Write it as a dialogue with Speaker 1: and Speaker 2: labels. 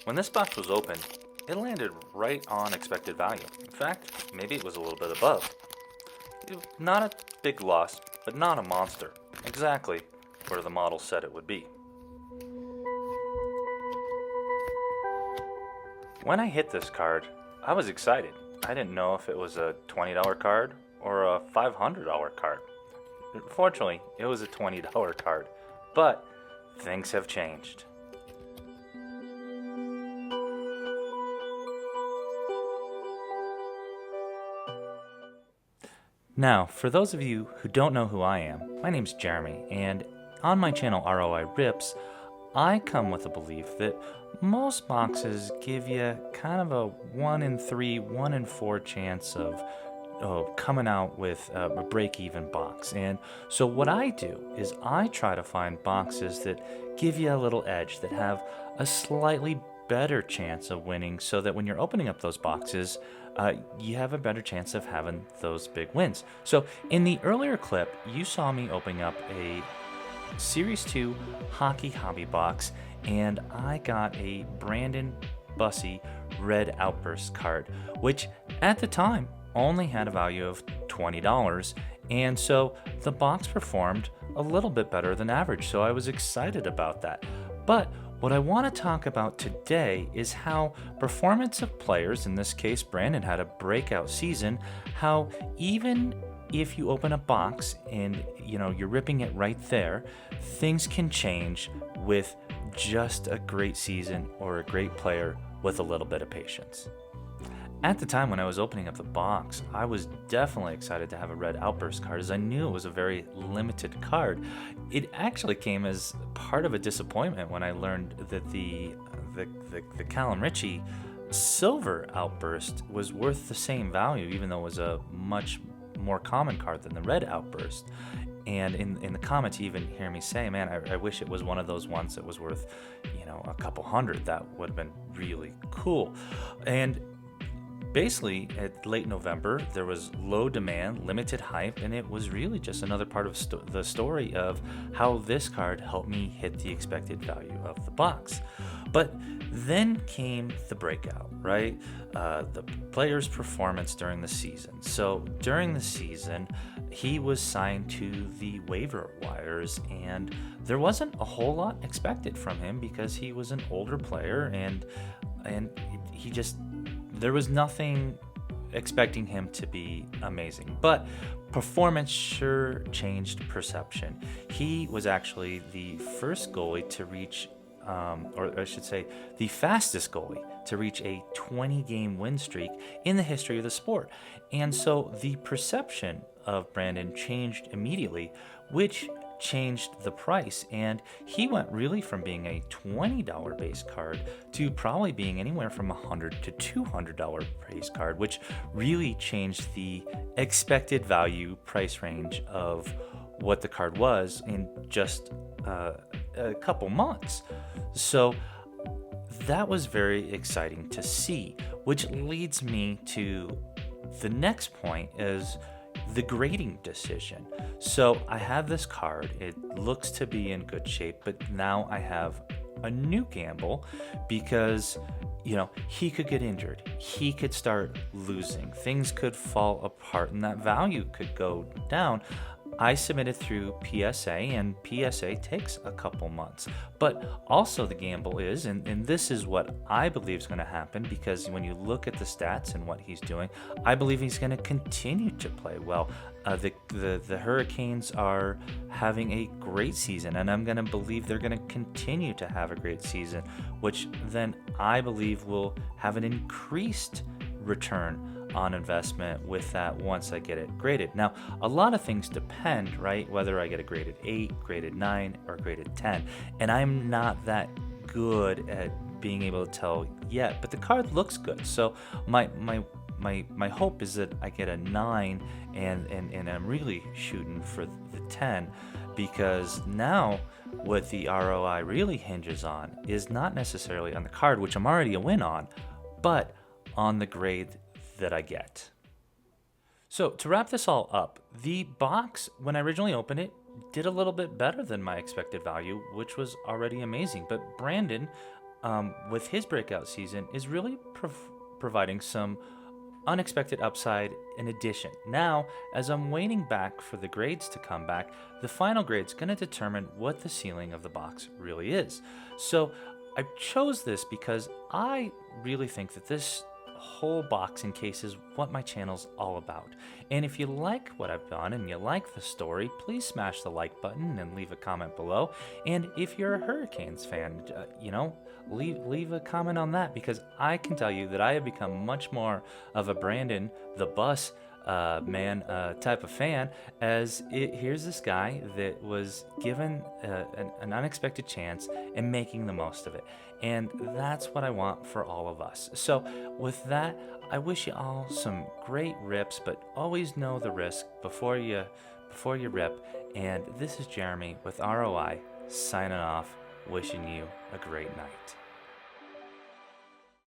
Speaker 1: When this box was opened, it landed right on expected value. In fact, maybe it was a little bit above. Not a big loss, but not a monster. Exactly where the model said it would be. When I hit this card, I was excited. I didn't know if it was a $20 card or a $500 card. Fortunately, it was a $20 card, but things have changed. Now, for those of you who don't know who I am, my name's Jeremy, and on my channel ROI Rips, I come with a belief that most boxes give you kind of a 1 in 3, 1 in 4 chance of coming out with a break-even box. And so what I do is I try to find boxes that give you a little edge, that have a slightly better chance of winning, so that when you're opening up those boxes, you have a better chance of having those big wins. So in the earlier clip, you saw me opening up a Series 2 Hockey Hobby box, and I got a Brandon Bussi Red Outburst card, which at the time only had a value of $20, and so the box performed a little bit better than average, so I was excited about that. But what I want to talk about today is how performance of players, in this case Brandon had a breakout season, how even if you open a box and you're ripping it right there, things can change with just a great season or a great player with a little bit of patience. At the time when I was opening up the box, I was definitely excited to have a Red Outburst card, as I knew it was a very limited card. It actually came as part of a disappointment when I learned that the Callum Ritchie Silver Outburst was worth the same value, even though it was a much more common card than the Red Outburst. And in the comments, you even hear me say, man, I wish it was one of those ones that was worth, a couple hundred. That would have been really cool. And basically, at late November, there was low demand, limited hype, and it was really just another part of the story of how this card helped me hit the expected value of the box. But then came the breakout, right? The player's performance during the season. So during the season, he was signed to the waiver wires, and there wasn't a whole lot expected from him because he was an older player, and he just, there was nothing expecting him to be amazing. But performance sure changed perception. He was actually the first goalie to reach, or I should say, the fastest goalie to reach a 20-game win streak in the history of the sport. And so the perception of Brandon changed immediately, which changed the price, and he went really from being a $20 base card to probably being anywhere from $100 to $200 base card, which really changed the expected value price range of what the card was in just a couple months. So that was very exciting to see, which leads me to the next point, is the grading decision. So I have this card, it looks to be in good shape, but now I have a new gamble because he could get injured, he could start losing, things could fall apart, and that value could go down. I submitted through PSA, and PSA takes a couple months. But also the gamble is, and this is what I believe is going to happen, because when you look at the stats and what he's doing, I believe he's going to continue to play well. The Hurricanes are having a great season, and I'm going to believe they're going to continue to have a great season, which then I believe will have an increased return on investment with that once I get it graded. Now, a lot of things depend, right? Whether I get a graded 8, graded 9, or graded 10. And I'm not that good at being able to tell yet, but the card looks good. So my hope is that I get a 9 and I'm really shooting for the 10, because now what the ROI really hinges on is not necessarily on the card, which I'm already a win on, but on the grade that I get. So to wrap this all up, the box, when I originally opened it, did a little bit better than my expected value, which was already amazing. But Brandon with his breakout season is really providing some unexpected upside in addition. Now, as I'm waiting back for the grades to come back, the final grade's going to determine what the ceiling of the box really is. So I chose this because I really think that this whole boxing case is what my channel's all about. And if you like what I've done and you like the story, please smash the like button and leave a comment below. And if you're a Hurricanes fan, leave a comment on that, because I can tell you that I have become much more of a Brandon the Bus man type of fan, as here's this guy that was given an unexpected chance and making the most of it. And that's what I want for all of us. So with that, I wish you all some great rips, but always know the risk before you rip. And this is Jeremy with ROI signing off, wishing you a great night.